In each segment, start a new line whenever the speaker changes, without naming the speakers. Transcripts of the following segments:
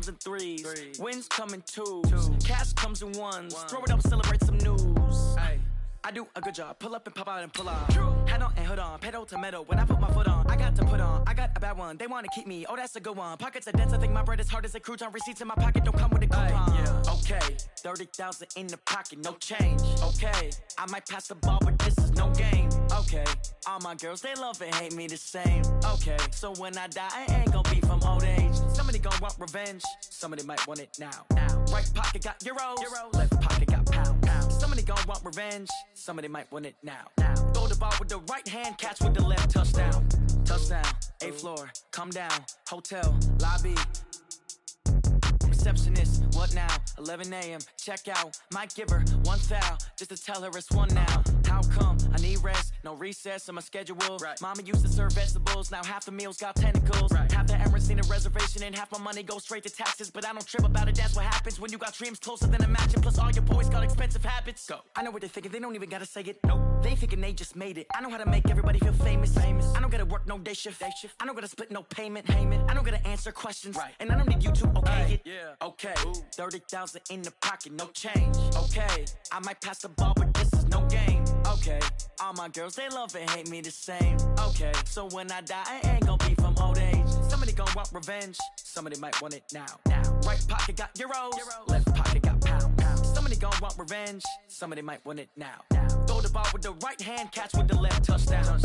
comes in threes. Wins come in twos. Cash comes in ones. Throw it up, celebrate some news. I do a good job. Pull up and pop out and pull out. Head on and hood on. Pedal to metal. When I put my foot on, I got to put on. I got a bad one. They want to keep me. Oh, that's a good one. Pockets are dense. I think my bread is hard as a crouton. Receipts in my pocket don't come with a coupon. Okay, 30,000 in the pocket, no change. Okay, I might pass the ball, but this is no game. Okay, all my girls, they love and hate me the same. Okay, so when I die, I ain't gonna be from old age. Somebody gonna want revenge. Somebody might want it now. Right pocket got euros. Left pocket got pounds. Somebody gonna want revenge. Somebody might want it now. Throw the ball with the right hand, catch with the left, touchdown. Touchdown, 8th floor, come down, hotel, lobby. Receptionist, what now? 11 a.m., check out. Might give her one foul, just to tell her it's one now. How come? I need rest, no recess in my schedule. Mama used to serve vegetables, now half the meals got tentacles. Half the Emirates need a reservation and half my money goes straight to taxes. But I don't trip about it, that's what happens when you got dreams closer than a mansion. Plus all your boys got expensive habits. Go. I know what they're thinking, they don't even gotta say it. Nope. They thinking they just made it. I know how to make everybody feel famous. I don't gotta work no day shift. I don't gotta split no payment. I don't gotta answer questions. And I don't need you to okay it. Okay, 30,000 in the pocket, no change. Okay, I might pass the ball, but this is no game. Okay, all my girls, they love and hate me the same. Okay, so when I die, I ain't gonna be from old age. Somebody gonna want revenge. Somebody might want it now. Right pocket got euros. Left pocket got pounds. Somebody gonna want revenge. Somebody might want it now. Throw the ball with the right hand, catch with the left, touchdown.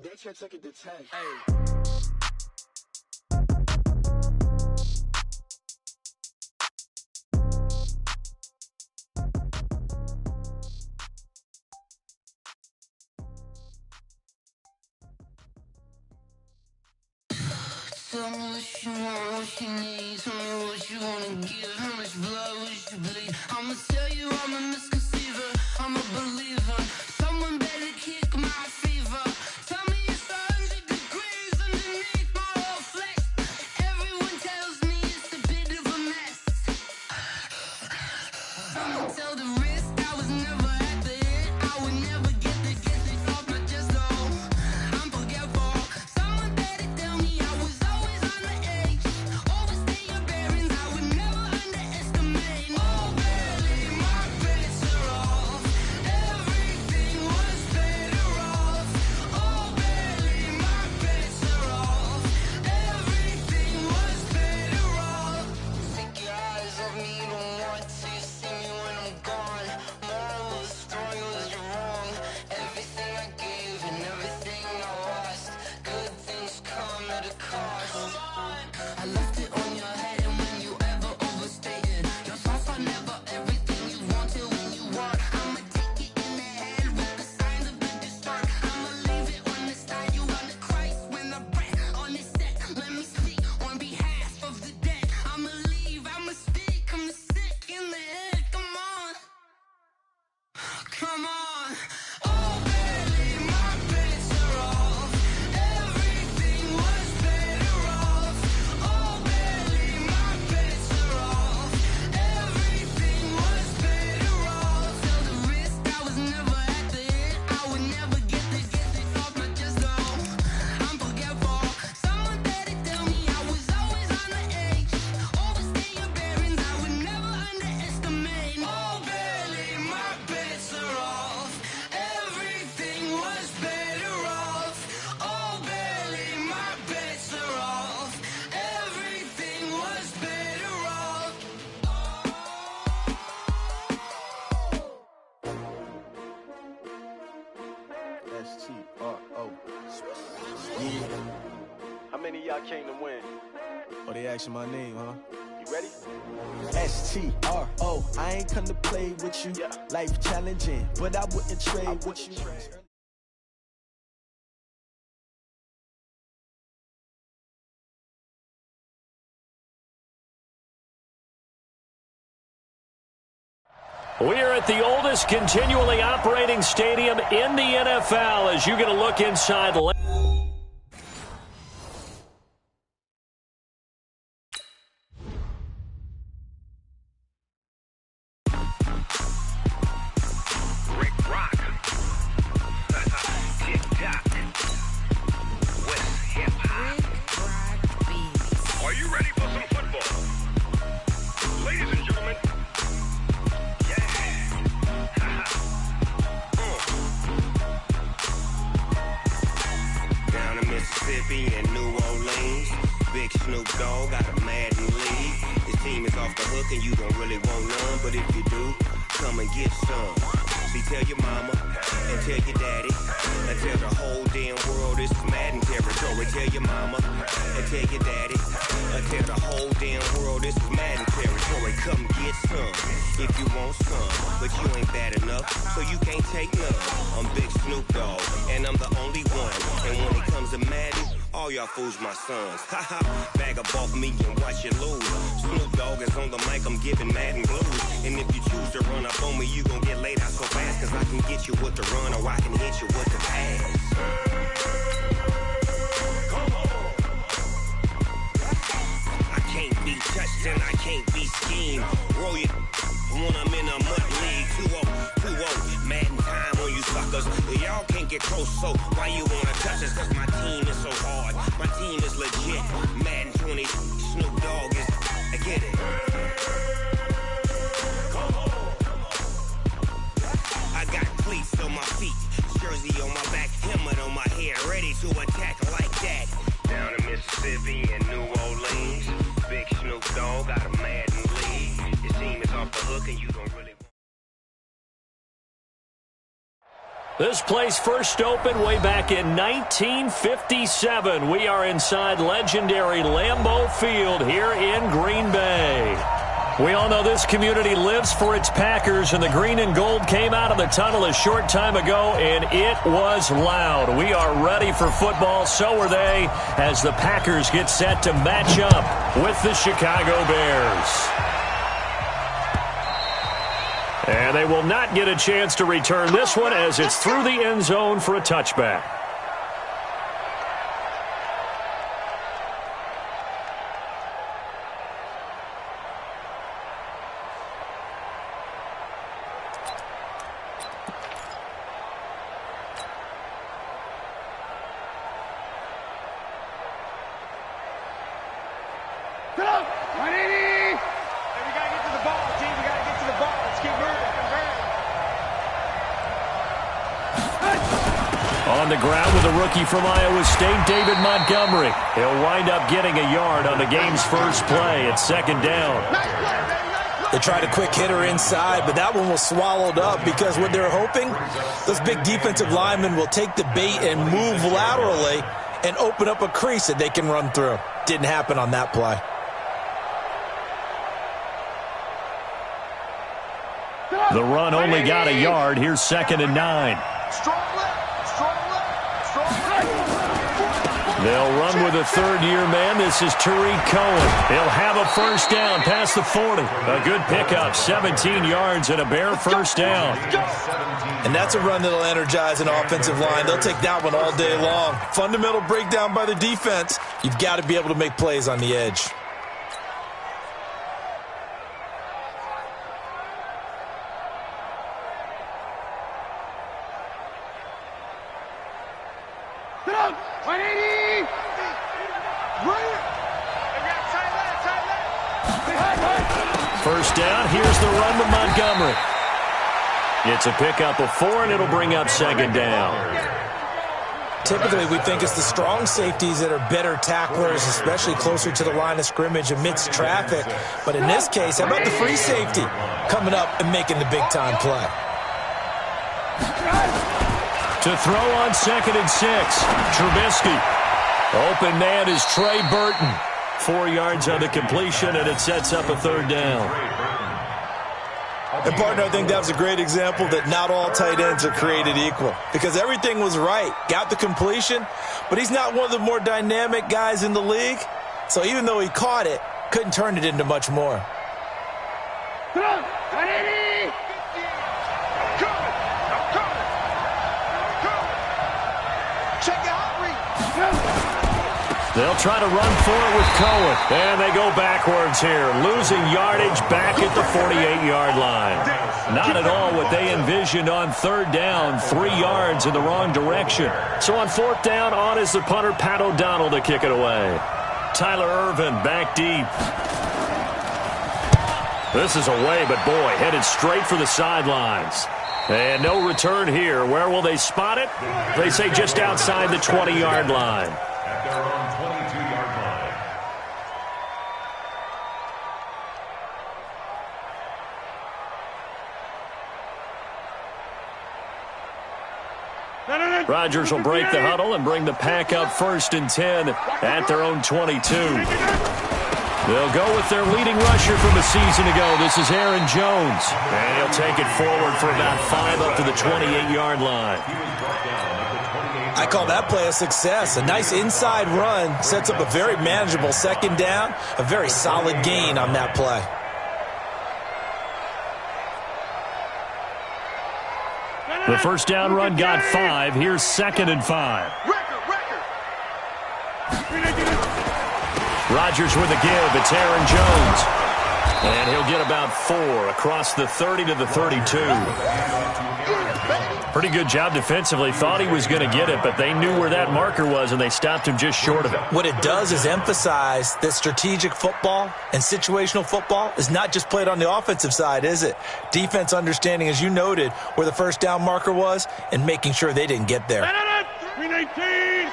They can't take it to 10.
Tell me what you want, what you need. Tell me what you wanna give. How much blood would you bleed? I'ma tell you I'm a misconceiver. I'm a believer. Someone better kick my fever. Tell me it's 100 degrees underneath my whole flesh. Everyone tells me it's a bit of a mess. Someone tell the risk I was never at the hit. I would never get it off my chest though. I'm forgetful. Someone better tell me I was always on the edge. Overstay your bearings, I would never underestimate. Oh baby, my bets are off. Everything was better off. Oh baby, my bets are off. Everything was better off. Take your eyes off me, you don't want to see me when I'm gone. Moral of the story was you're wrong. Everything I gave and everything I lost. Good things come at a cost. I left it on your head, and when you ever overstated your thoughts are never everything you wanted when you want. I'ma take it in the head with the signs of the distort. I'ma leave it on the side. You on the Christ when I breath on this set. Let me speak on behalf of the dead. I'ma leave, I'ma speak. I'm sick in the head. Come on, come on. Oh baby, my bets are off. Everything was better off. Oh baby, my bets are off. Everything was better off. Tell the risk I was never at the hit. I would never get it off my chest though. I'm forgetful. Someone better tell me I was always on the edge. Overstay your bearings, I would never underestimate. Oh baby, my bets are off. Everything was better off. Oh baby, my bets are off. Everything was better off.
S-T-R-O. Yeah.
How many of y'all came to win?
Oh, they asking my name, huh?
You ready?
S-T-R-O. I ain't come to play with you.
Yeah.
Life challenging, but I wouldn't trade with you.
We are at the oldest continually operating stadium in the NFL as you get a look inside.
Rick Rock. Tick-tock. West hip-hop. Are you ready for some football?
Big Snoop Dogg got a Madden league. His team is off the hook and you don't really want none. But if you do, come and get some. See, tell your mama and tell your daddy and tell the whole damn world this is Madden territory. Tell your mama and tell your daddy and tell the whole damn world this is Madden territory. Come get some if you want some, but you ain't bad enough, so you can't take none. I'm Big Snoop Dogg, and I'm the only one. And when it comes to Madden, all y'all fools my sons. Haha, bag up off me and watch you lose. Snoop Dogg is on the mic, I'm giving Madden blues. And if you choose to run up on me, you gon' get laid out so fast. Cause I can get you with the run or I can hit you with the pass. I can't be touched and I can't be schemed. Roll you when I'm in a mud league. 2-0, Madden time on you suckers. Y'all can't get close, so why you wanna touch us? Cause my team is so hard. My team is legit. Madden 20, Snoop Dogg is, I get it. I got cleats on my feet, jersey on my back, helmet on my head, ready to attack like that. Down in Mississippi and New Orleans, Big Snoop Dogg got a Madden league. Your team is off the hook and you don't really.
This place first opened way back in 1957. We are inside legendary Lambeau Field here in Green Bay. We all know this community lives for its Packers, and the green and gold came out of the tunnel a short time ago, and it was loud. We are ready for football, so are they, as the Packers get set to match up with the Chicago Bears. And they will not get a chance to return this one as it's through the end zone for a touchback. On the ground with the rookie from Iowa State, David Montgomery. He'll wind up getting a yard on the game's first play at second down.
They tried a quick hitter inside, but that one was swallowed up because what they're hoping, those big defensive linemen will take the bait and move laterally and open up a crease that they can run through. Didn't happen on that play.
The run only got a yard. Here's 2nd and 9. They'll run with a third-year man. This is Tariq Cohen. He'll have a first down past the 40. A good pickup, 17 yards and a Bear first down.
And that's a run that'll energize an offensive line. They'll take that one all day long. Fundamental breakdown by the defense. You've got to be able to make plays on the edge.
First down, here's the run with Montgomery. It's a pickup of 4, and it'll bring up 2nd down.
Typically, we think it's the strong safeties that are better tacklers, especially closer to the line of scrimmage amidst traffic. But in this case, how about the free safety coming up and making the big-time play?
To throw on 2nd and 6, Trubisky. Open man is Trey Burton. 4 yards on the completion, and it sets up a 3rd down.
And, partner, I think that was a great example that not all tight ends are created equal because everything was right. Got the completion, but he's not one of the more dynamic guys in the league. So even though he caught it, couldn't turn it into much more.
They'll try to run for it with Cohen. And they go backwards here, losing yardage back at the 48-yard line. Not at all what they envisioned on 3rd down, 3 yards in the wrong direction. So on 4th down, on is the punter, Pat O'Donnell, to kick it away. Tyler Irvin back deep. This is away, but boy, headed straight for the sidelines. And no return here. Where will they spot it? They say just outside the 20-yard line. Rodgers will break the huddle and bring the pack up 1st and 10 at their own 22. They'll go with their leading rusher from a season ago. This is Aaron Jones. And he'll take it forward for about 5 up to the 28-yard line.
I call that play a success. A nice inside run sets up a very manageable 2nd down. A very solid gain on that play.
The 1st down run got 5. Here's 2nd and 5. Rodgers with a give. It's Aaron Jones. And he'll get about 4 across the 30 to the 32. Pretty good job defensively. Thought he was going to get it, but they knew where that marker was, and they stopped him just short of it.
What it does is emphasize that strategic football and situational football is not just played on the offensive side, is it? Defense understanding, as you noted, where the 1st down marker was and making sure they didn't get there.
319.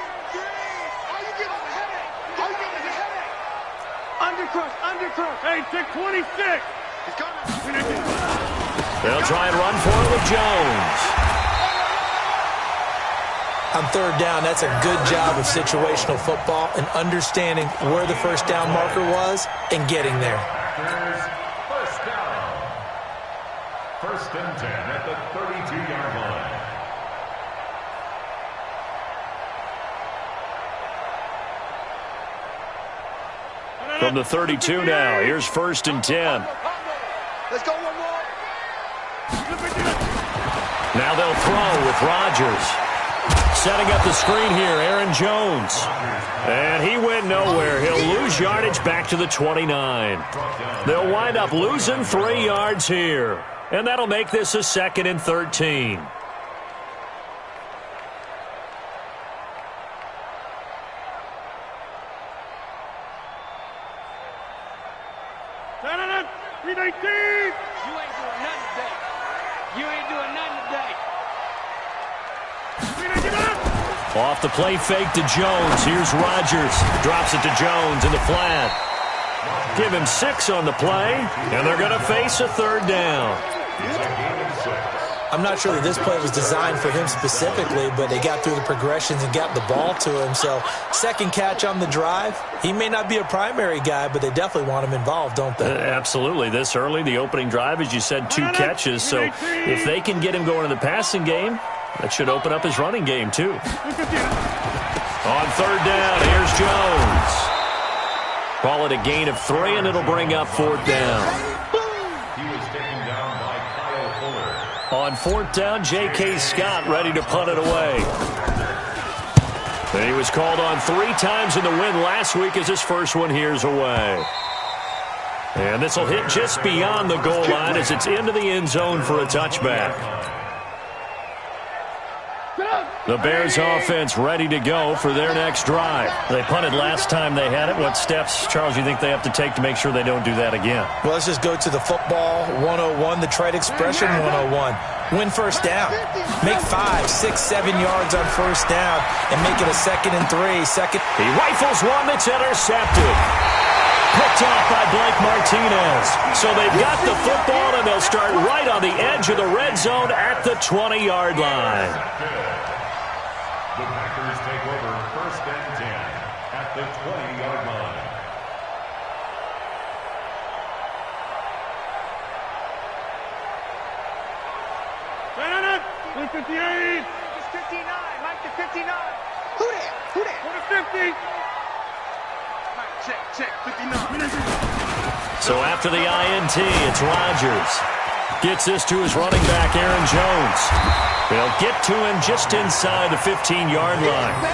Undercrush. Hey, check 26. He's coming.
They'll try and run for it with Jones.
On 3rd down, that's a good job of situational football and understanding where the 1st down marker was and getting there.
1st down. 1st and 10 at the 32-yard line.
From the 32 now, here's 1st and 10.
Let's go one more.
Now they'll throw with Rodgers. Setting up the screen here, Aaron Jones. And he went nowhere. He'll lose yardage back to the 29. They'll wind up losing 3 yards here. And that'll make this a 2nd and 13. Off the play fake to Jones. Here's Rodgers. Drops it to Jones in the flat. Give him 6 on the play, and they're going to face a 3rd down.
I'm not sure that this play was designed for him specifically, but they got through the progressions and got the ball to him. So 2nd catch on the drive. He may not be a primary guy, but they definitely want him involved, don't they?
Absolutely. This early, the opening drive, as you said, 2 catches. So if they can get him going in the passing game, that should open up his running game, too. On 3rd down, here's Jones. Call it a gain of 3, and it'll bring up 4th down.
He was taken down by Kyle Fuller.
On 4th down, J.K. Scott ready to punt it away. And he was called on 3 times in the win last week as his first one here's away. And this will hit just beyond the goal line as it's into the end zone for a touchback. The Bears offense ready to go for their next drive. They punted last time they had it. What steps, Charles, you think they have to take to make sure they don't do that again?
Well, let's just go to the football 101, the trade expression 101. Win 1st down. Make 5, 6, 7 yards on 1st down and make it a 2nd and 3.
He rifles one that's intercepted. Picked off by Blake Martinez. So they've got the football, and they'll start right on the edge of the red zone at the 20-yard line.
The Packers take over 1st and 10 at the 20-yard line.
It's 58. It's 59. Mike to 59. Who that? Who that? Who the 50? Mike, check. 59.
So after the INT, it's Rodgers. Gets this to his running back, Aaron Jones. They'll get to him just inside the 15-yard line.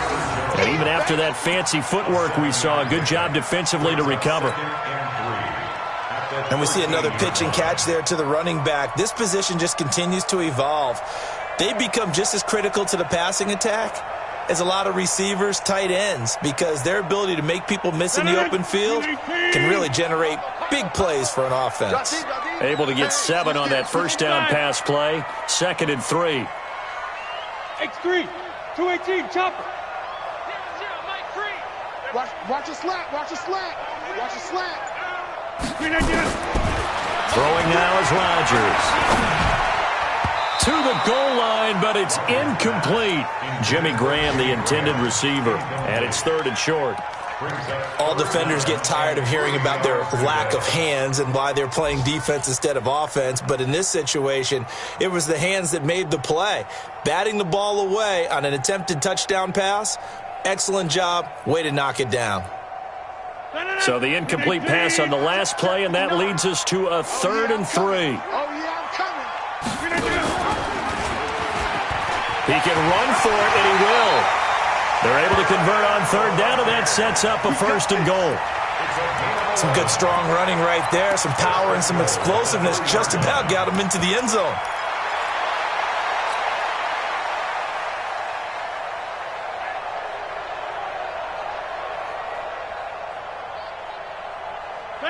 And even after that fancy footwork we saw, a good job defensively to recover.
And we see another pitch and catch there to the running back. This position just continues to evolve. They become just as critical to the passing attack as a lot of receivers, tight ends, because their ability to make people miss in the open field can really generate big plays for an offense.
Able to get 7 on that 1st down pass play. 2nd and 3.
X3, 218, chopper. 0, Mike, 3. Watch your slack.
Throwing now is Rodgers. to the goal line, but it's incomplete. Jimmy Graham, the intended receiver, and it's 3rd and short.
All defenders get tired of hearing about their lack of hands and why they're playing defense instead of offense, but in this situation, it was the hands that made the play. Batting the ball away on an attempted touchdown pass, excellent job, way to knock it down.
So the incomplete pass on the last play, and that leads us to a 3rd and 3.
Oh, yeah, I'm coming.
He can run for it, and he will. They're able to convert on 3rd down, and that sets up a 1st and goal.
Some good, strong running right there, some power and some explosiveness just about got him into the end zone.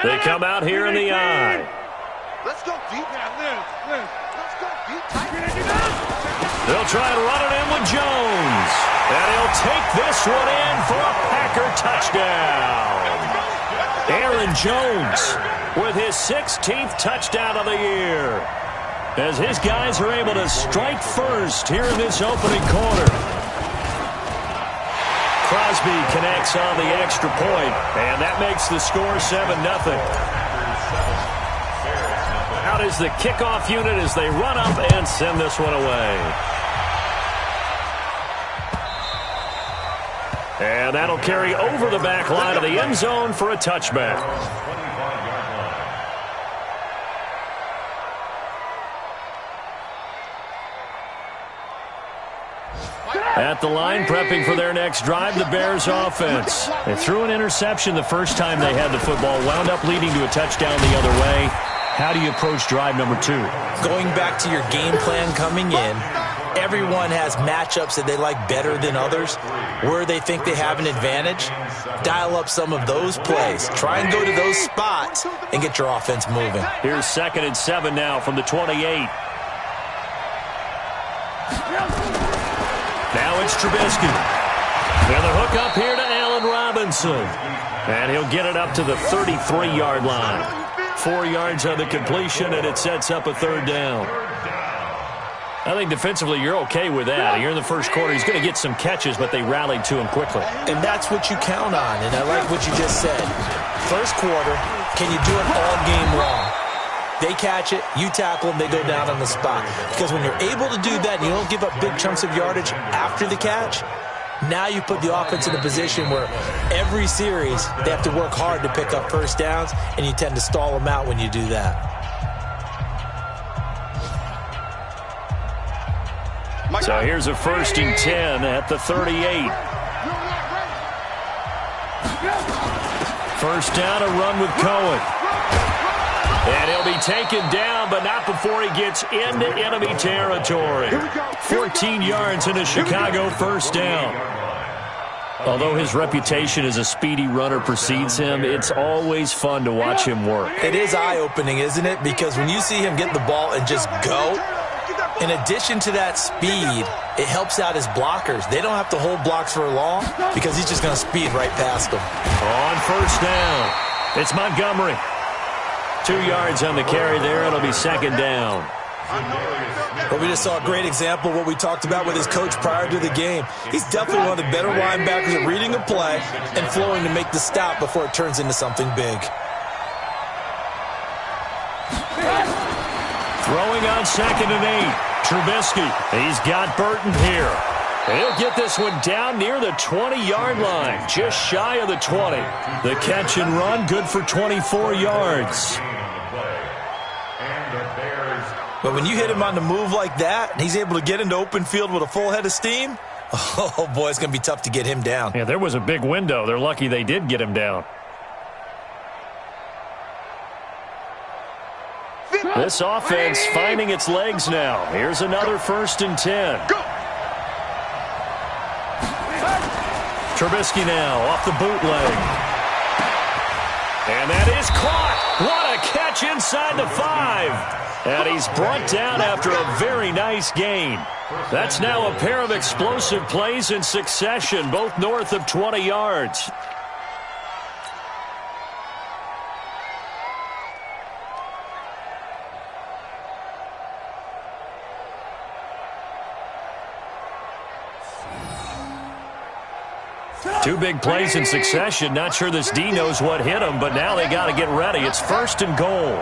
They come out here in the eye.
Let's go deep. Let's go deep.
They'll try and run it in with Jones. And he'll take this one in for a Packer touchdown. Aaron Jones with his 16th touchdown of the year, as his guys are able to strike first here in this opening quarter. Crosby connects on the extra point, and that makes the score 7-0. Out is the kickoff unit as they run up and send this one away. And that'll carry over the back line of the end zone for a touchback. At the line, prepping for their next drive, the Bears offense. They threw an interception the first time they had the football, wound up leading to a touchdown the other way. How do you approach drive number 2?
Going back to your game plan coming in, everyone has matchups that they like better than others. Where they think they have an advantage, dial up some of those plays. Try and go to those spots and get your offense moving.
Here's 2nd and 7 now from the 28. Now it's Trubisky. And the hook up here to Allen Robinson. And he'll get it up to the 33-yard line. 4 yards on the completion, and it sets up a 3rd down. I think defensively you're okay with that. Here in the first quarter, he's going to get some catches, but they rallied to him quickly.
And that's what you count on, and I like what you just said. First quarter, can you do it all game long? They catch it, you tackle them, they go down on the spot. Because when you're able to do that and you don't give up big chunks of yardage after the catch, now you put the offense in a position where every series they have to work hard to pick up first downs, and you tend to stall them out when you do that.
So here's a 1st and 10 at the 38. First down, a run with Cohen. And he'll be taken down, but not before he gets into enemy territory. 14 yards and a Chicago first down. Although his reputation as a speedy runner precedes him, it's always fun to watch him work.
It is eye-opening, isn't it? Because when you see him get the ball and just go, in addition to that speed, it helps out his blockers. They don't have to hold blocks for long because he's just going to speed right past them.
On first down, it's Montgomery. 2 yards on the carry there. It'll be 2nd down.
But we just saw a great example of what we talked about with his coach prior to the game. He's definitely one of the better linebackers at reading a play and flowing to make the stop before it turns into something big.
Throwing on 2nd and 8. Trubisky. He's got Burton here. He'll get this one down near the 20-yard line, just shy of the 20. The catch and run, good for 24 yards.
But when you hit him on the move like that, and he's able to get into open field with a full head of steam, oh, boy, it's going to be tough to get him down.
Yeah, there was a big window. They're lucky they did get him down. This offense finding its legs now. Here's another 1st and 10. Trubisky now off the bootleg. And that is caught. What a catch inside the 5. And he's brought down after a very nice gain. That's now a pair of explosive plays in succession, both north of 20 yards. Two big plays in succession. Not sure this D knows what hit him, but now they got to get ready. It's 1st and goal.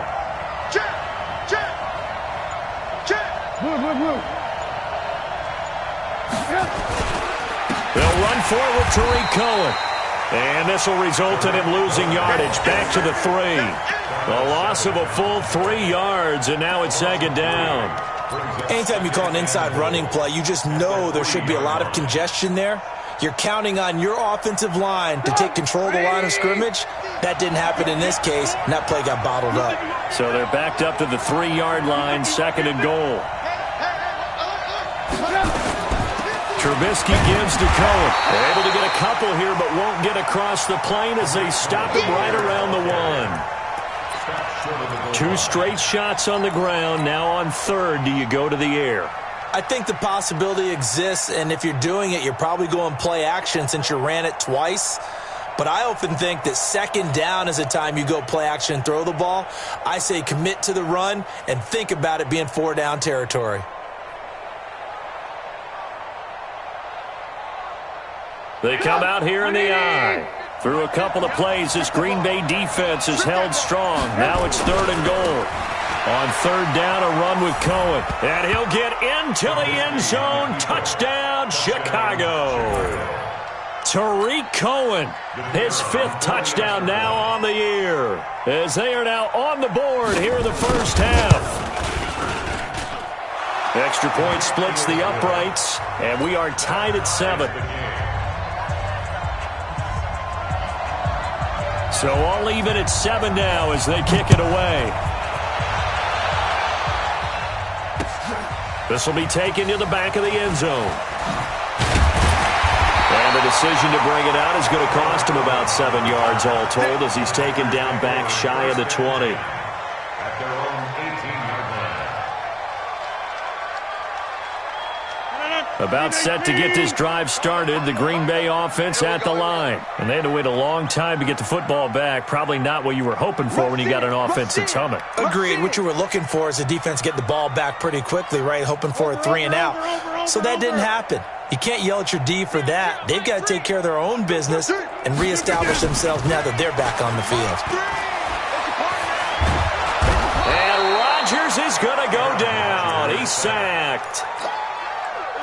They'll run for it with Tariq Cohen. And this will result in him losing yardage. Back to the 3. A loss of a full 3 yards, and now it's 2nd down.
Anytime you call an inside running play, you just know there should be a lot of congestion there. You're counting on your offensive line to take control of the line of scrimmage. That didn't happen in this case, and that play got bottled up.
So they're backed up to the 3-yard line, 2nd and goal. Trubisky gives to Cohen. They're able to get a couple here, but won't get across the plane as they stop him right around the 1. 2 straight shots on the ground. Now on 3rd, do you go to the air?
I think the possibility exists, and if you're doing it, you're probably going play action since you ran it twice. But I often think that 2nd down is a time you go play action and throw the ball. I say commit to the run and think about it being 4-down territory.
They come out here in the eye. Through a couple of plays, this Green Bay defense is held strong. Now it's 3rd and goal. On 3rd down, a run with Cohen. And he'll get into the end zone. Touchdown, Chicago. Tariq Cohen, his 5th touchdown now on the year. As they are now on the board here in the first half. Extra point splits the uprights, and we are tied at 7. So all even at 7 now as they kick it away. This will be taken to the back of the end zone. And the decision to bring it out is going to cost him about 7 yards all told as he's taken down back shy of the 20.
At their own 18-yard line.
About set to get this drive started, the Green Bay offense at the line. And they had to wait a long time to get the football back. Probably not what you were hoping for when you got an offense that's humming.
Agreed. What you were looking for is the defense get the ball back pretty quickly, right? Hoping for a 3 and out. So that didn't happen. You can't yell at your D for that. They've got to take care of their own business and reestablish themselves now that they're back on the field.
And Rodgers is going to go down. He's sacked.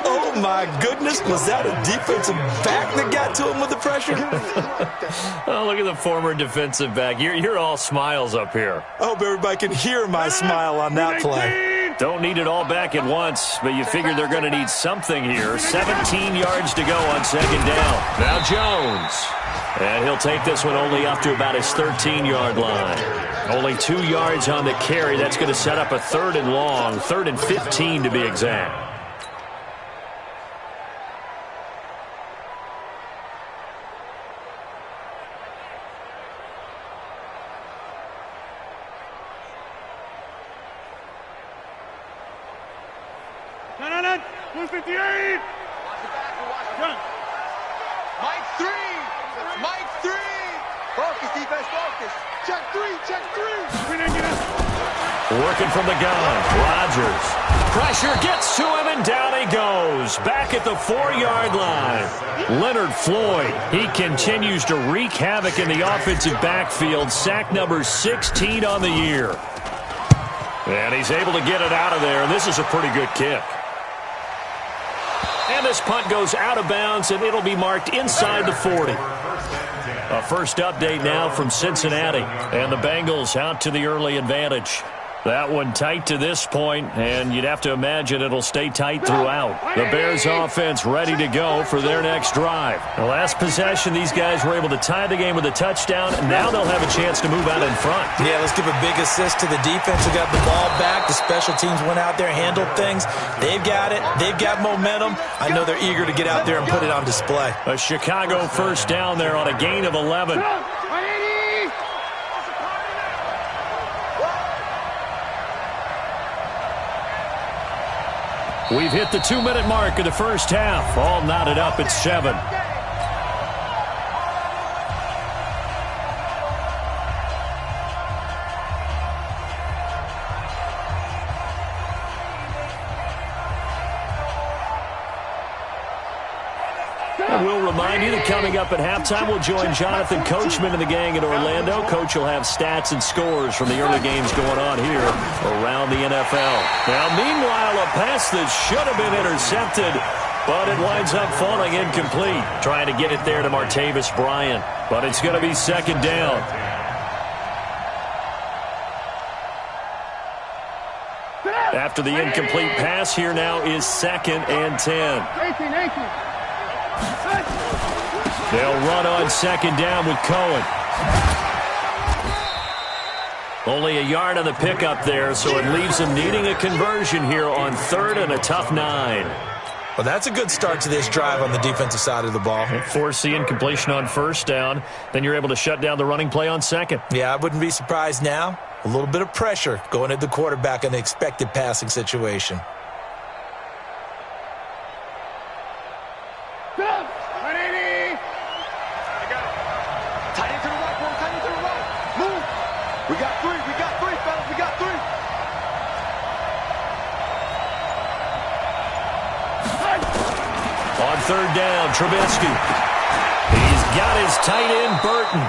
Oh, my goodness. Was that a defensive back that got to him with the pressure?
Oh, look at the former defensive back. You're all smiles up here.
I hope everybody can hear my smile on that play.
Don't need it all back at once, but you figure they're going to need something here. 17 yards to go on 2nd down. Now Jones. And he'll take this one only up to about his 13-yard line. Only 2 yards on the carry. That's going to set up a 3rd and long, 3rd and 15 to be exact.
No. 158.
Mike 3. Mike 3. Focus, defense, focus. Check 3.
Working from the gun. Rodgers. Pressure gets to him, and down he goes. Back at the 4-yard line. Leonard Floyd. He continues to wreak havoc in the offensive backfield. Sack number 16 on the year. And he's able to get it out of there, and this is a pretty good kick. And this punt goes out of bounds, and it'll be marked inside the 40. A first update now from Cincinnati, and the Bengals out to the early advantage. That one tight to this point, and you'd have to imagine it'll stay tight throughout. The Bears offense ready to go for their next drive. The last possession, these guys were able to tie the game with a touchdown, and now they'll have a chance to move out in front.
Yeah, let's give a big assist to the defense who got the ball back. The special teams went out there, handled things. They've got it. They've got momentum. I know they're eager to get out there and put it on display.
A Chicago first down there on a gain of 11. We've hit the 2-minute mark of the first half. All knotted up at 7. And we'll remind you that coming up at halftime, we'll join Jonathan Coachman and the gang in Orlando. Coach will have stats and scores from the early games going on here around the NFL. Now, meanwhile, a pass that should have been intercepted, but it winds up falling incomplete. Trying to get it there to Martavis Bryant, but it's going to be second down. After the incomplete pass, here now is 2nd and 10. They'll run on 2nd down with Cohen. Only a yard on the pickup there, so it leaves them needing a conversion here on 3rd and a tough 9.
Well, that's a good start to this drive on the defensive side of the ball.
Force the incompletion on 1st down. Then you're able to shut down the running play on 2nd.
Yeah, I wouldn't be surprised now. A little bit of pressure going at the quarterback in the expected passing situation.
On 3rd down, Trubisky. He's got his tight end, Burton.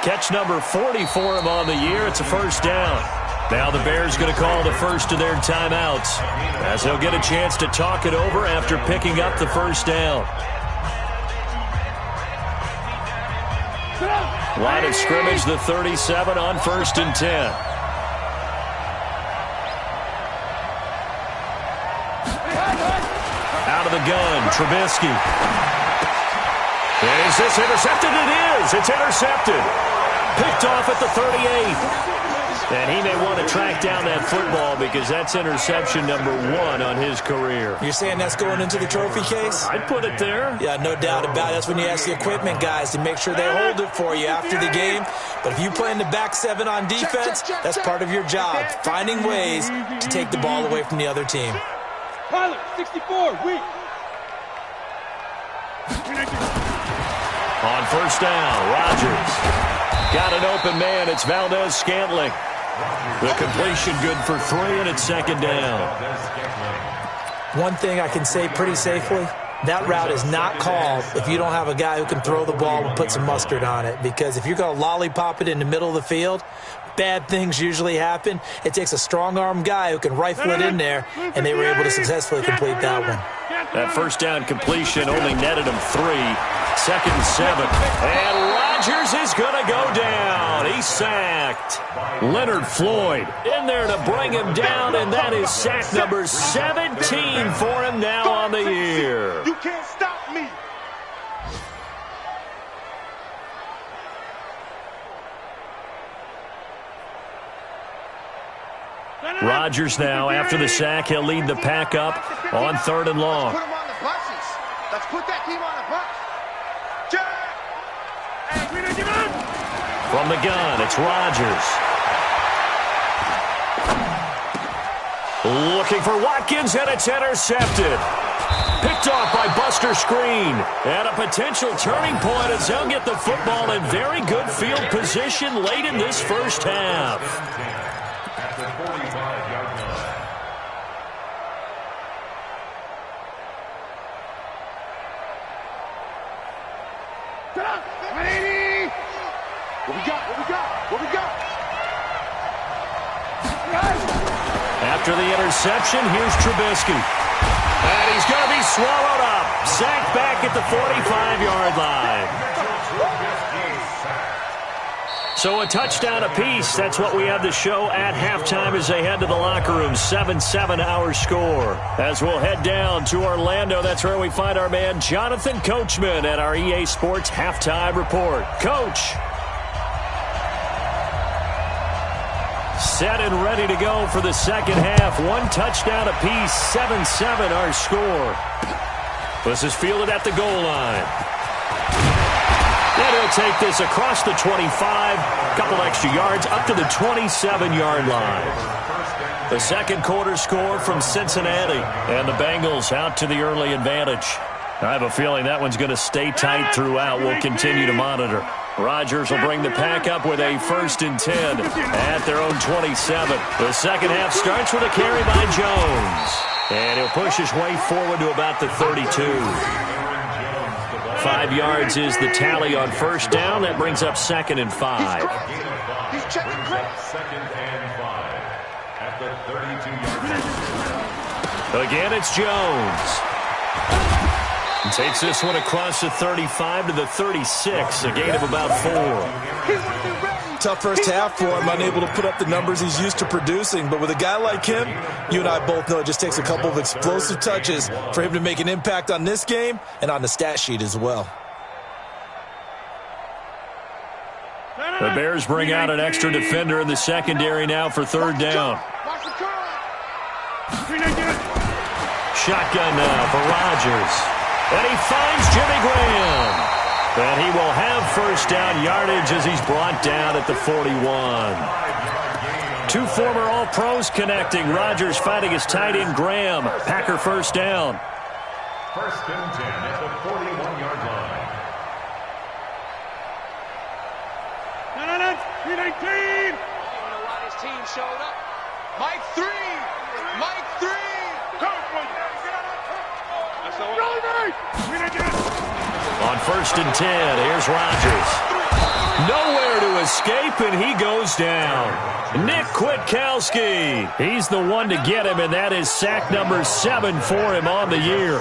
Catch number 40 for him on the year. It's a 1st down. Now the Bears going to call the first of their timeouts, as they'll get a chance to talk it over after picking up the 1st down. Line of scrimmage, the 37 on 1st and 10. Out of the gun, Trubisky. Is this intercepted? It is. It's intercepted. Picked off at the 38. And he may want to track down that football because that's interception number 1 on his career.
You're saying that's going into the trophy case?
I'd put it there.
Yeah, no doubt about it. That's when you ask the equipment guys to make sure they hold it for you after the game. But if you play in the back 7 on defense, that's part of your job, finding ways to take the ball away from the other team.
Tyler, 64, weak.
On 1st down, Rodgers. Got an open man. It's Valdez-Scantling. The completion good for 3, and it's 2nd down.
One thing I can say pretty safely, that route is not called if you don't have a guy who can throw the ball and put some mustard on it. Because if you're going to lollipop it in the middle of the field, bad things usually happen. It takes a strong-arm guy who can rifle it in there, and they were able to successfully complete that one.
That 1st down completion only netted him 3. 2nd and 7. And Rodgers is going to go down. He's sacked. Leonard Floyd in there to bring him down, and that is sack number 17 for him now on the year.
You can't stop me.
Rodgers now, after the sack, he'll lead the pack up on 3rd and long.
Put him on the buses. Let's put that team on the bus.
From the gun, it's Rodgers. Looking for Watkins, and it's intercepted. Picked off by Buster Screen. And a potential turning point as they'll get the football in very good field position late in this 1st half.
At the 45-yard line.
What we got? What we got? What we got?
After the interception, here's Trubisky. And he's going to be swallowed up. Sacked back at the 45-yard line. So a touchdown apiece. That's what we have to show at halftime as they head to the locker room. 7-7 our score. As we'll head down to Orlando, that's where we find our man Jonathan Coachman at our EA Sports Halftime Report. Coach. Set and ready to go for the 2nd half. 1 touchdown apiece, 7-7 our score. This is fielded at the goal line. And he'll take this across the 25, couple extra yards, up to the 27-yard line. The 2nd quarter score from Cincinnati, and the Bengals out to the early advantage. I have a feeling that one's going to stay tight throughout. We'll continue to monitor. Rodgers will bring the pack up with a 1st and 10 at their own 27. The 2nd half starts with a carry by Jones. And he'll push his way forward to about the 32. 5 yards is the tally on first down. That brings up 2nd and 5.
He's checking great.
2nd and 5 at the 32-yard line.
Again, it's Jones. And takes this one across the 35 to the 36, a gain of about 4.
Tough first half for him, unable to put up the numbers he's used to producing. But with a guy like him, you and I both know it just takes a couple of explosive touches for him to make an impact on this game and on the stat sheet as well.
The Bears bring out an extra defender in the secondary now for 3rd down. Shotgun now for Rodgers. And he finds Jimmy Graham. And he will have first down yardage as he's brought down at the 41. 2 former All-Pros connecting. Rodgers fighting his tight end Graham. Packer first down.
1st and 10 at the 41-yard line.
319. I don't know why his team showed up. Mike 3. Mike 3.
On 1st and 10, here's Rodgers. Nowhere to escape, and he goes down. Nick Kwiatkowski. He's the one to get him, and that is sack number 7 for him on the year.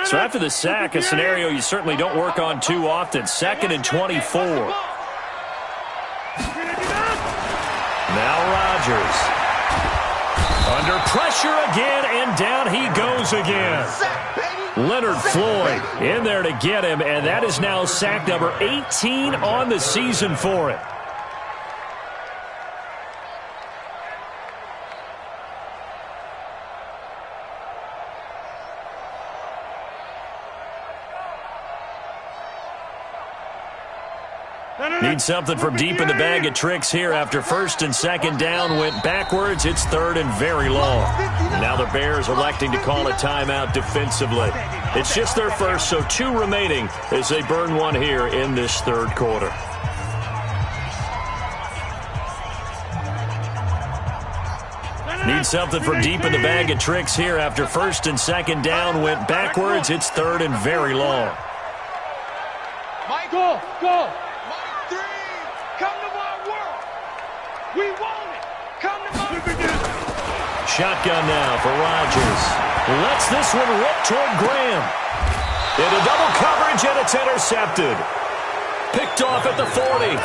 So after the sack, a scenario you certainly don't work on too often. 2nd and 24. Now Rodgers. Under pressure again, and down he goes again. Leonard Floyd in there to get him, and that is now sack number 18 on the season for him. Need something from deep in the bag of tricks here after 1st and 2nd down went backwards. It's 3rd and very long. Now the Bears electing to call a timeout defensively. It's just their first, so 2 remaining as they burn one here in this 3rd quarter. Need something from deep in the bag of tricks here after 1st and 2nd down went backwards. It's 3rd and very long.
Mike, go. Mike 3. Come to my world. We want it. Come to my world.
Shotgun now for Rodgers. Lets this one rip toward Graham. Into double coverage, and it's intercepted. Picked off at the 40.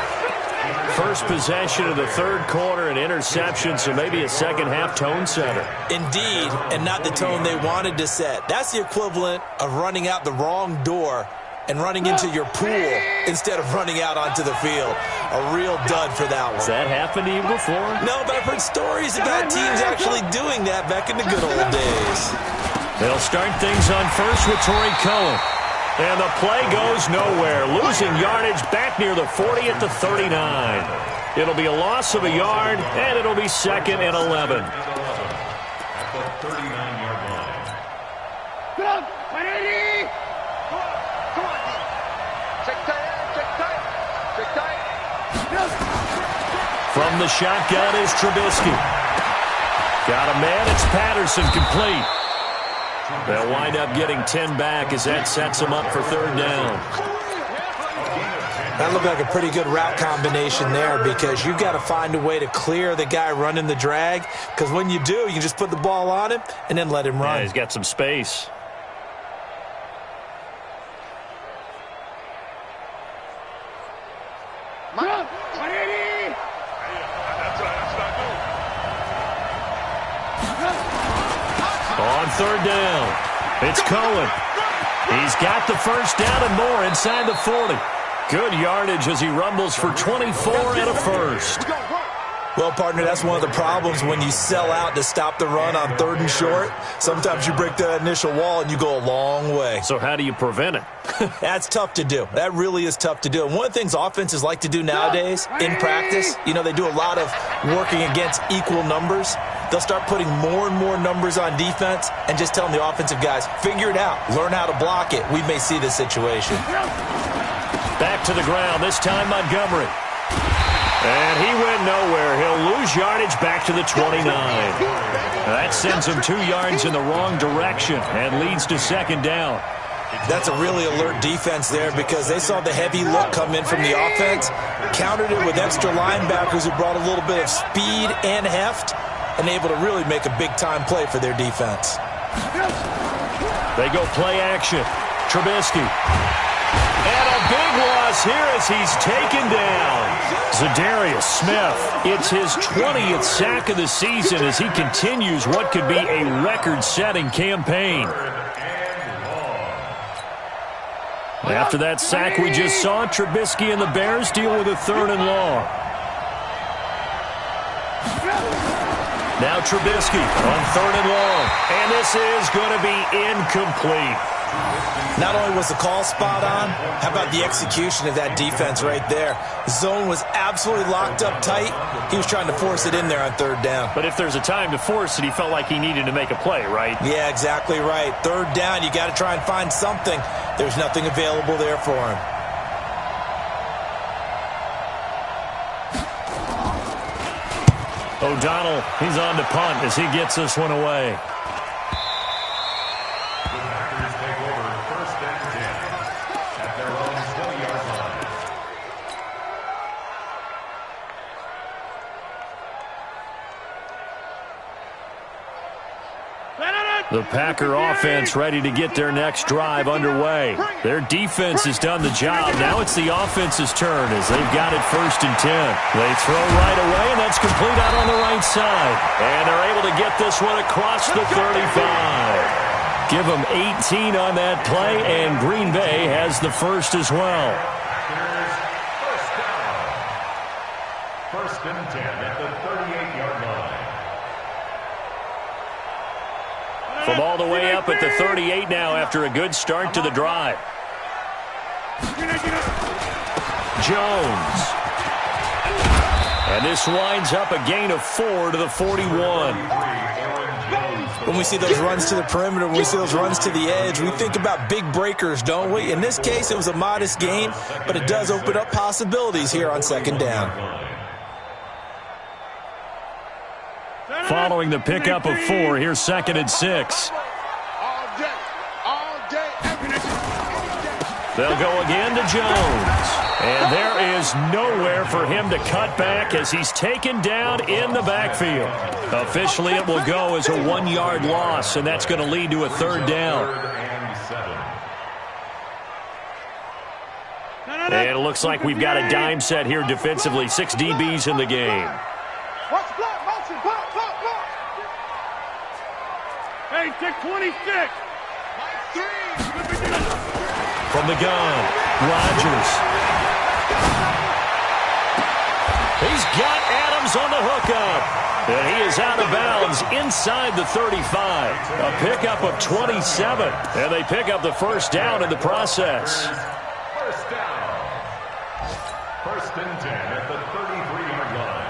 First possession of the 3rd quarter, an interception, so maybe a second-half tone setter.
Indeed, and not the tone they wanted to set. That's the equivalent of running out the wrong door and running into your pool instead of running out onto the field. A real dud for that one.
Has that happened to you before?
No, but I've heard stories about teams actually doing that back in the good old days.
They'll start things on first with Torrey Cohen. And the play goes nowhere. Losing yardage back near the 40 at the 39. It'll be a loss of a yard, and it'll be 2nd and 11.
At the 39-yard line.
Get up. 180. Come on. Check tight.
From the shotgun is Trubisky. Got a man. It's Patterson complete. They'll wind up getting 10 back as that sets them up for 3rd down.
That looked like a pretty good route combination there because you've got to find a way to clear the guy running the drag, because when you do, you can just put the ball on him and then let him run.
Yeah, he's got some space.
Mike, 180.
On 3rd down, it's Cohen. He's got the first down and more inside the 40. Good yardage as he rumbles for 24 and a first.
Well, partner, that's one of the problems when you sell out to stop the run on 3rd and short. Sometimes you break that initial wall and you go a long way.
So how do you prevent it?
That's tough to do. That really is tough to do. And one of the things offenses like to do nowadays in practice, they do a lot of working against equal numbers. They'll start putting more and more numbers on defense and just telling the offensive guys, figure it out, learn how to block it. We may see this situation.
Back to the ground, this time Montgomery. And he went nowhere. He'll lose yardage back to the 29. That sends him 2 yards in the wrong direction and leads to second down.
That's a really alert defense there because they saw the heavy look come in from the offense, countered it with extra linebackers who brought a little bit of speed and heft, and able to really make a big-time play for their defense.
They go play action. Trubisky. And a big loss here as he's taken down. Zadarius Smith. It's his 20th sack of the season as he continues what could be a record-setting campaign. After that sack we just saw, Trubisky and the Bears deal with a 3rd and long. Now Trubisky on 3rd and long. And this is going to be incomplete.
Not only was the call spot on, how about the execution of that defense right there? The zone was absolutely locked up tight. He was trying to force it in there on 3rd down.
But if there's a time to force it, he felt like he needed to make a play, right?
Yeah, exactly right. 3rd down, you got to try and find something. There's nothing available there for him.
O'Donnell, he's on to punt as he gets this one away. The Packer offense ready to get their next drive underway. Their defense has done the job. Now it's the offense's turn as they've got it 1st and 10. They throw right away, and that's complete out on the right side. And they're able to get this one across the 35. Give them 18 on that play, and Green Bay has the first as well.
First and 10 at the 38-yard line.
From all the way up at the 38 now after a good start to the drive. Jones. And this winds up a gain of 4 to the 41.
When we see those runs to the perimeter, when we see those runs to the edge, we think about big breakers, don't we? In this case, it was a modest gain, but it does open up possibilities here on 2nd down.
Following the pickup of 4, here's 2nd and 6. They'll go again to Jones. And there is nowhere for him to cut back as he's taken down in the backfield. Officially, it will go as a 1-yard loss, and that's going to lead to a 3rd down. And it looks like we've got a dime set here defensively. 6 DBs in the game.
Hey, take 26.
From the gun, Rodgers. He's got Adams on the hookup. And he is out of bounds inside the 35. A pickup of 27. And they pick up the 1st down in the process.
1st down. 1st and 10 at the 33-yard line.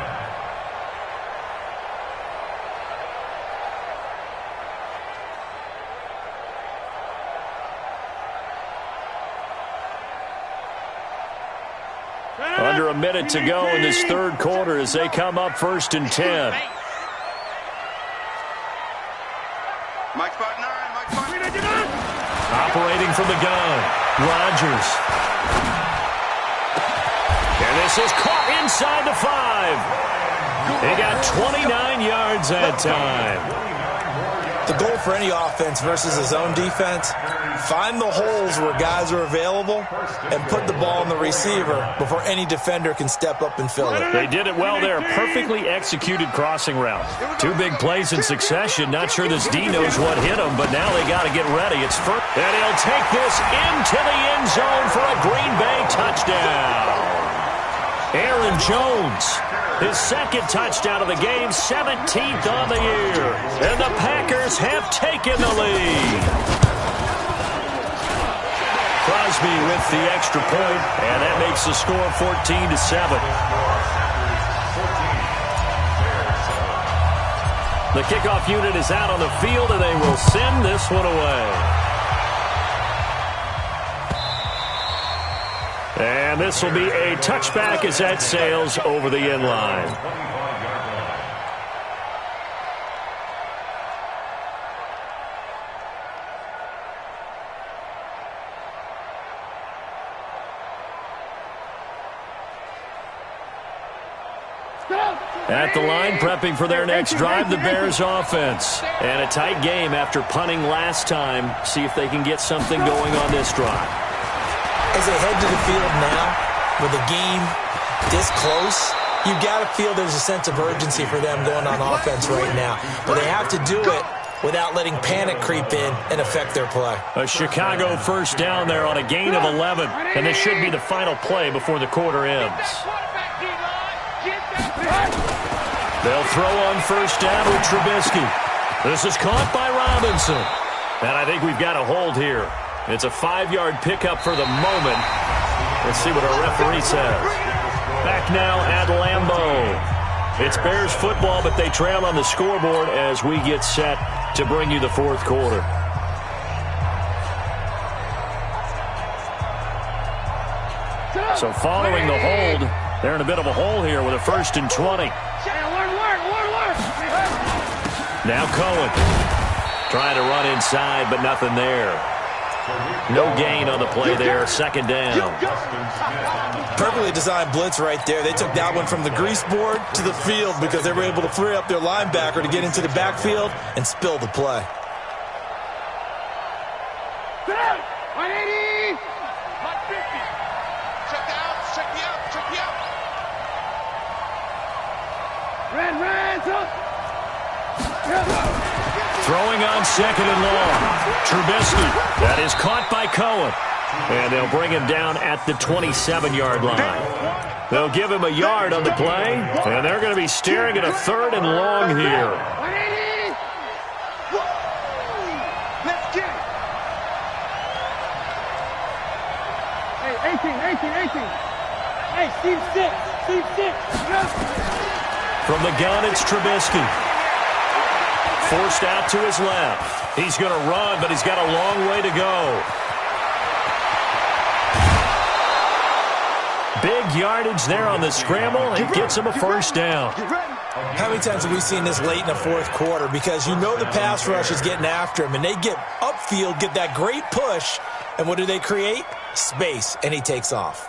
Under a minute to go in this 3rd quarter as they come up 1st and 10.
Mike spot 9. Mike spot 9.
Operating from the gun, Rodgers. And this is caught inside the 5. He got 29 yards that time.
The goal for any offense versus a zone defense, find the holes where guys are available and put the ball in the receiver before any defender can step up and fill it.
They did it well there. Perfectly executed crossing route. 2 big plays in succession. Not sure this D knows what hit him, but now they got to get ready. It's first. And he'll take this into the end zone for a Green Bay touchdown. Aaron Jones, his 2nd touchdown of the game, 17th on the year. And the Packers have taken the lead. Crosby with the extra point, and that makes the score 14-7. The kickoff unit is out on the field, and they will send this one away. And this will be a touchback as that sails over the end line. At the line, prepping for their next drive, the Bears offense. And a tight game after punting last time. See if they can get something going on this drive.
As they head to the field now, with the game this close, you got to feel there's a sense of urgency for them going on offense right now. But they have to do it without letting panic creep in and affect their play.
A Chicago first down there on a gain of 11. And this should be the final play before the quarter ends. They'll throw on first down with Trubisky. This is caught by Robinson. And I think we've got a hold here. It's a 5-yard pickup for the moment. Let's see what our referee says. Back now at Lambeau. It's Bears football, but they trail on the scoreboard as we get set to bring you the fourth quarter. So following the hold, they're in a bit of a hole here with a 1st and 20. Now Cohen trying to run inside, but nothing there. No gain on the play there. 2nd down.
Perfectly designed blitz right there. They took that one from the grease board to the field because they were able to free up their linebacker to get into the backfield and spill the play.
180! 150! Check the out, check the out, check the out! Red,
Throwing on 2nd and long. Trubisky. That is caught by Cohen. And they'll bring him down at the 27-yard line. They'll give him a yard on the play. And they're going to be staring at a 3rd and long here.
180! Let's get it! Hey, 18. Hey, Steve 6.
From the gun, it's Trubisky. Forced out to his left. He's going to run, but he's got a long way to go. Big yardage there on the scramble. It gets him a 1st down.
How many times have we seen this late in the 4th quarter? Because you know the pass rush is getting after him, and they get upfield, get that great push, and what do they create? Space, and he takes off.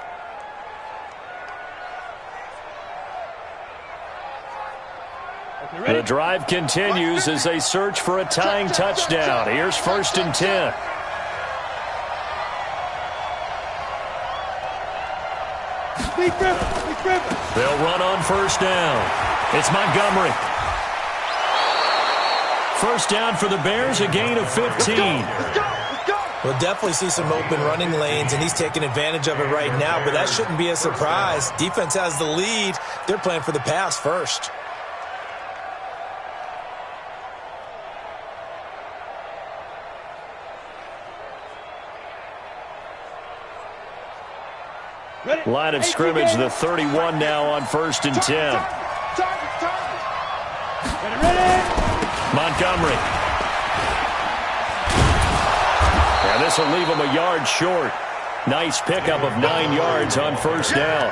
The drive continues as they search for a tying touchdown. Here's 1st and 10. They'll run on 1st down. It's Montgomery. 1st down for the Bears, a gain of 15.
We'll definitely see some open running lanes, and he's taking advantage of it right now, but that shouldn't be a surprise. Defense has the lead. They're playing for the pass first.
Line of scrimmage, the 31 now on 1st and 10. Montgomery. And this will leave him a yard short. Nice pickup of 9 yards on 1st down.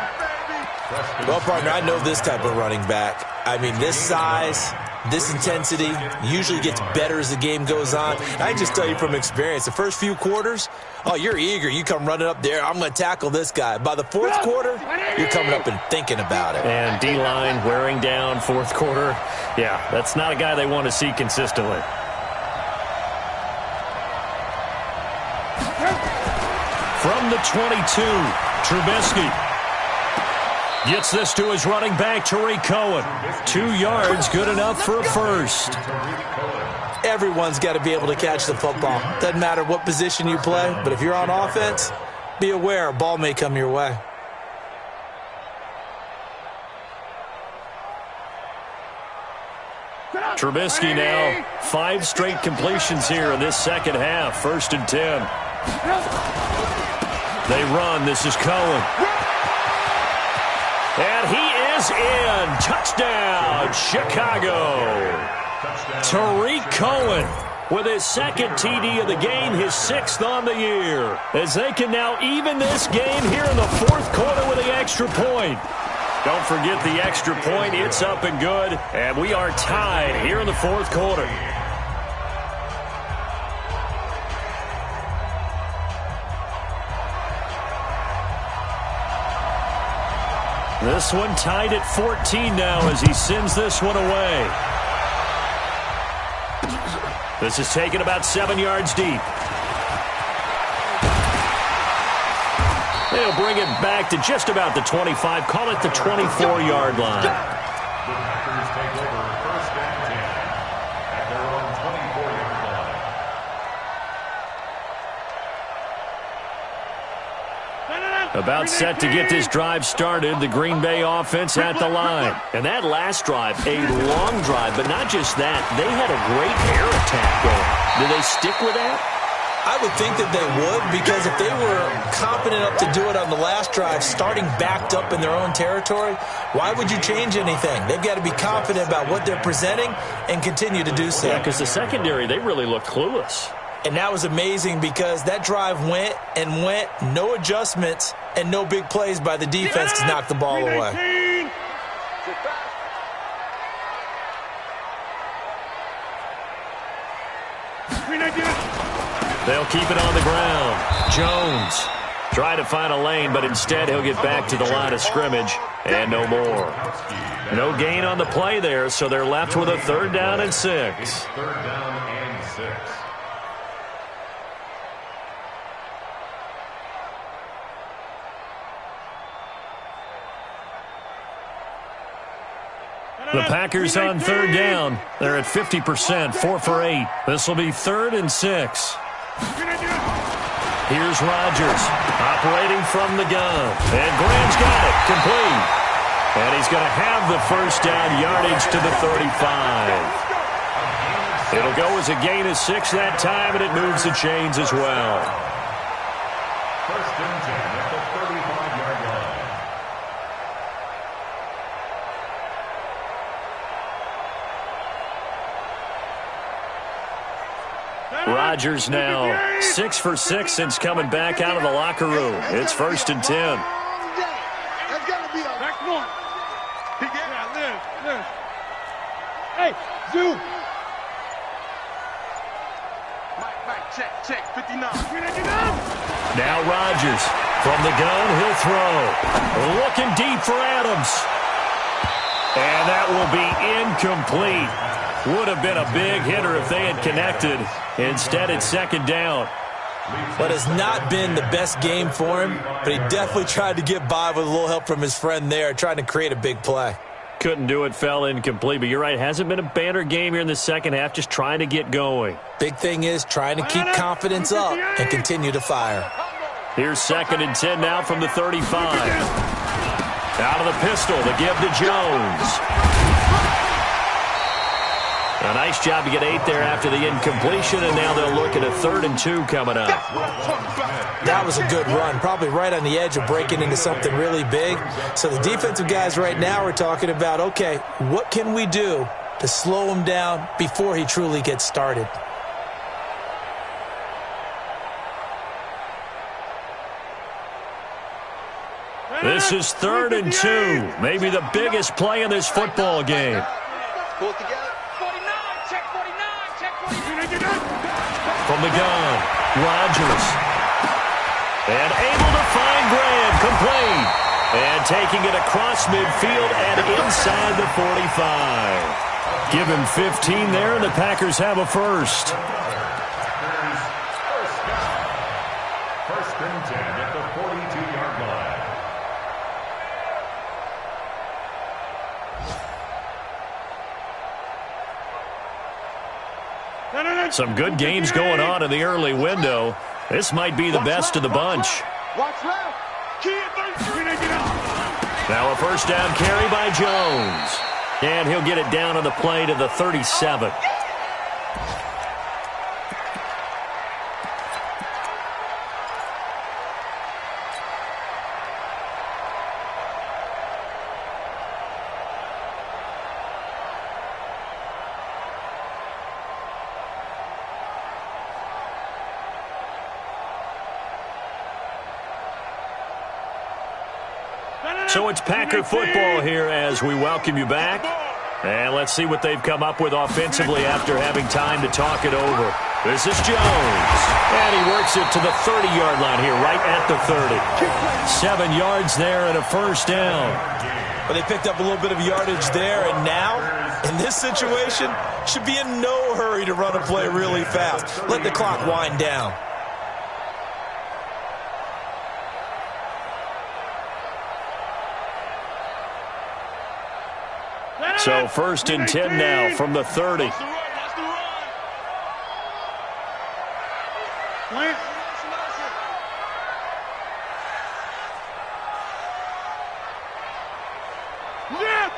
Well, partner, I know this type of running back. I mean, this size, this intensity usually gets better as the game goes on. I just tell you from experience, the first few quarters, oh, you're eager. You come running up there, I'm going to tackle this guy. By the 4th quarter, you're coming up and thinking about it.
And D-line wearing down 4th quarter. Yeah, that's not a guy they want to see consistently. From the 22, Trubisky gets this to his running back, Tariq Cohen. 2 yards, good enough for a 1st.
Everyone's got to be able to catch the football. Doesn't matter what position you play, but if you're on offense, be aware a ball may come your way.
Trubisky now 5 straight completions here in this 2nd half. 1st and 10. They run. This is Cohen. And he is in. Touchdown, Chicago. Tariq Cohen with his second TD of the game, his 6th on the year, as they can now even this game here in the 4th quarter with the extra point. Don't forget the extra point. It's up and good, and we are tied here in the 4th quarter. This one tied at 14 now as he sends this one away. This is taken about 7 yards deep. They'll bring it back to just about the 25, call it the 24-yard line.
The Packers take over 1st and 10 at their own 24-yard line.
About set to get this drive started, the Green Bay offense at the line. And that last drive, a long drive, but not just that. They had a great air attack going. Do they stick with that?
I would think that they would, because if they were confident enough to do it on the last drive, starting backed up in their own territory, why would you change anything? They've got to be confident about what they're presenting and continue to do so.
Yeah, because the secondary, they really looked clueless.
And that was amazing because that drive went and went, no adjustments, and no big plays by the defense to knock the ball away.
They'll keep it on the ground. Jones try to find a lane, but instead he'll get back to the line of scrimmage and no more. No gain on the play there, so they're left with a 3rd down and 6.
3rd down and 6.
The Packers on 3rd down. They're at 50%, 4 for 8. This will be 3rd and 6. Here's Rodgers operating from the gun. And Graham's got it, complete. And he's going to have the 1st down, yardage to the 35. It'll go as a gain of 6 that time, and it moves the chains as well.
1st and 10 at the 35-yard line.
Rodgers now 6 for 6 since coming back out of the locker room. It's 1st and 10.
That's got to be a back one. Live. Hey, Zoo.
Mike, check, 59.
Now Rodgers from the gun, he'll throw. Looking deep for Adams. And that will be incomplete. Would have been a big hitter if they had connected. Instead, it's 2nd down.
But it's not been the best game for him, but he definitely tried to get by with a little help from his friend there, trying to create a big play.
Couldn't do it, fell incomplete. But you're right, hasn't been a banner game here in the second half, just trying to get going.
Big thing is trying to keep confidence up and continue to fire.
Here's 2nd and 10 now from the 35. Out of the pistol, the give to Jones. A nice job to get 8 there after the incompletion, and now they'll look at a 3rd and 2 coming up.
That was a good run, probably right on the edge of breaking into something really big. So the defensive guys right now are talking about, okay, what can we do to slow him down before he truly gets started?
This is 3rd and 2, maybe the biggest play in this football game.
Pull it together. 49, check 49.
From the gun, Rodgers. And able to find Graham, complete. And taking it across midfield and inside the 45. Give him 15 there, and the Packers have a 1st.
1st and 10 at the 42-yard line.
Some good games going on in the early window. This might be the best of the bunch.
Watch left.
Now a 1st down carry by Jones. And he'll get it down on the play to the 37. So it's Packer football here as we welcome you back. And let's see what they've come up with offensively after having time to talk it over. This is Jones. And he works it to the 30-yard line here, right at the 30. 7 yards there and a first down.
But they picked up a little bit of yardage there, and now, in this situation, should be in no hurry to run a play really fast. Let the clock wind down.
So 1st and 10 now from the 30.
Plant.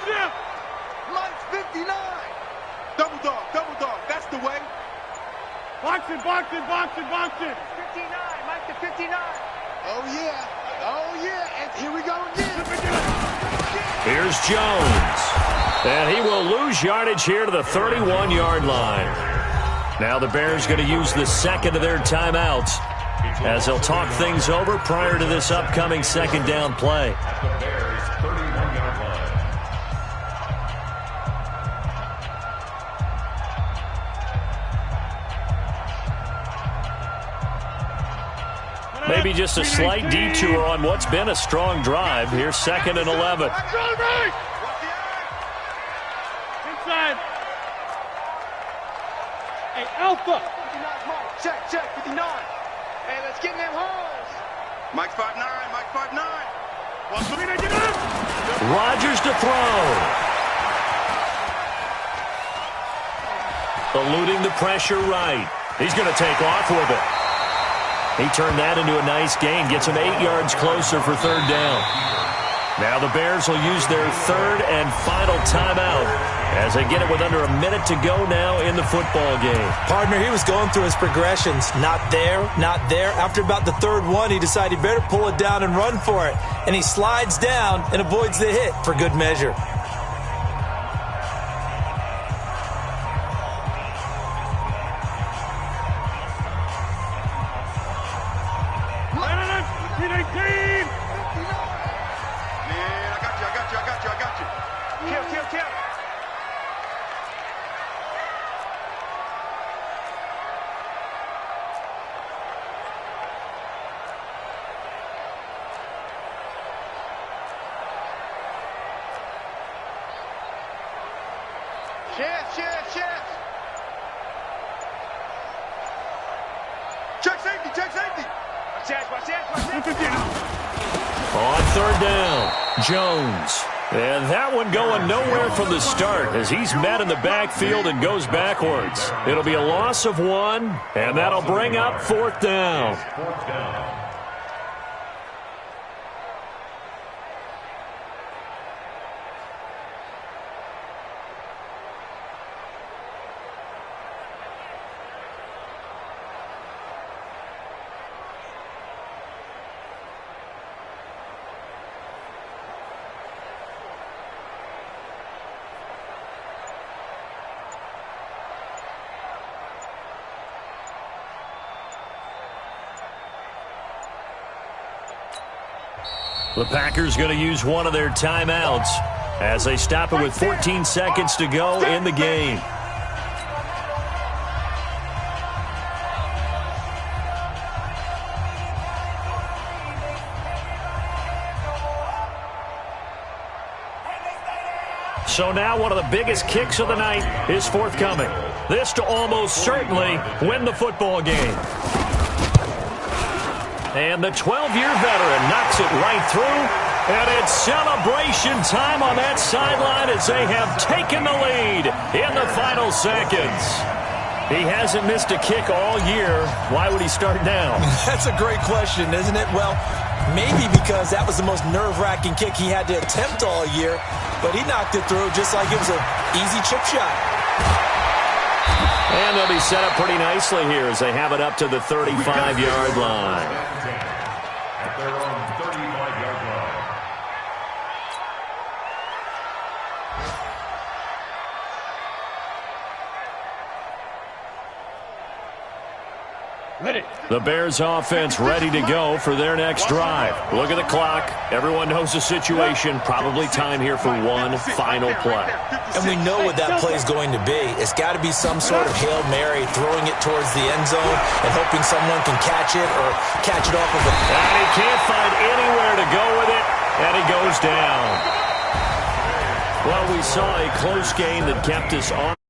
Yeah.
Mike's 59. Double dog. That's the way.
Boxing. 59. Mike to 59.
Oh, yeah. And here we go again.
Here's Jones. And he will lose yardage here to the 31-yard line. Now the Bears going to use the second of their timeouts as they'll talk things over prior to this upcoming second down play.
At the Bears' 31-yard line.
Maybe just a slight detour on what's been a strong drive. Here's 2nd and 11.
Inside. Hey, Alpha.
59's Mike. Check. 59. Hey, let's get in them holes. Mike's 5'9".
Rodgers to throw. Eluding the pressure right. He's going to take off with it. He turned that into a nice gain. Gets him 8 yards closer for 3rd down. Now the Bears will use their 3rd and final timeout as they get it with under a minute to go now in the football game.
Partner, he was going through his progressions. Not there. After about the 3rd one, he decided he better pull it down and run for it. And he slides down and avoids the hit for good measure.
Kill. Chance. Check safety.
On 3rd down, Jones. And that one going nowhere from the start as he's met in the backfield and goes backwards. It'll be a loss of 1, and that'll bring up 4th down. The Packers going to use one of their timeouts as they stop it with 14 seconds to go in the game. So now one of the biggest kicks of the night is forthcoming. This to almost certainly win the football game. And the 12-year veteran knocks it right through. And it's celebration time on that sideline as they have taken the lead in the final seconds. He hasn't missed a kick all year. Why would he start now?
That's a great question, isn't it? Well, maybe because that was the most nerve-wracking kick he had to attempt all year. But he knocked it through just like it was an easy chip shot.
And they'll be set up pretty nicely here as they have it up to the 35-yard line.
At their own 35-yard line.
The Bears offense ready to go for their next drive. Look at the clock. Everyone knows the situation. Probably time here for one final play.
And we know what that play is going to be. It's got to be some sort of Hail Mary, throwing it towards the end zone and hoping someone can catch it or catch it off of it.
And he can't find anywhere to go with it, and he goes down. Well, we saw a close game that kept us on.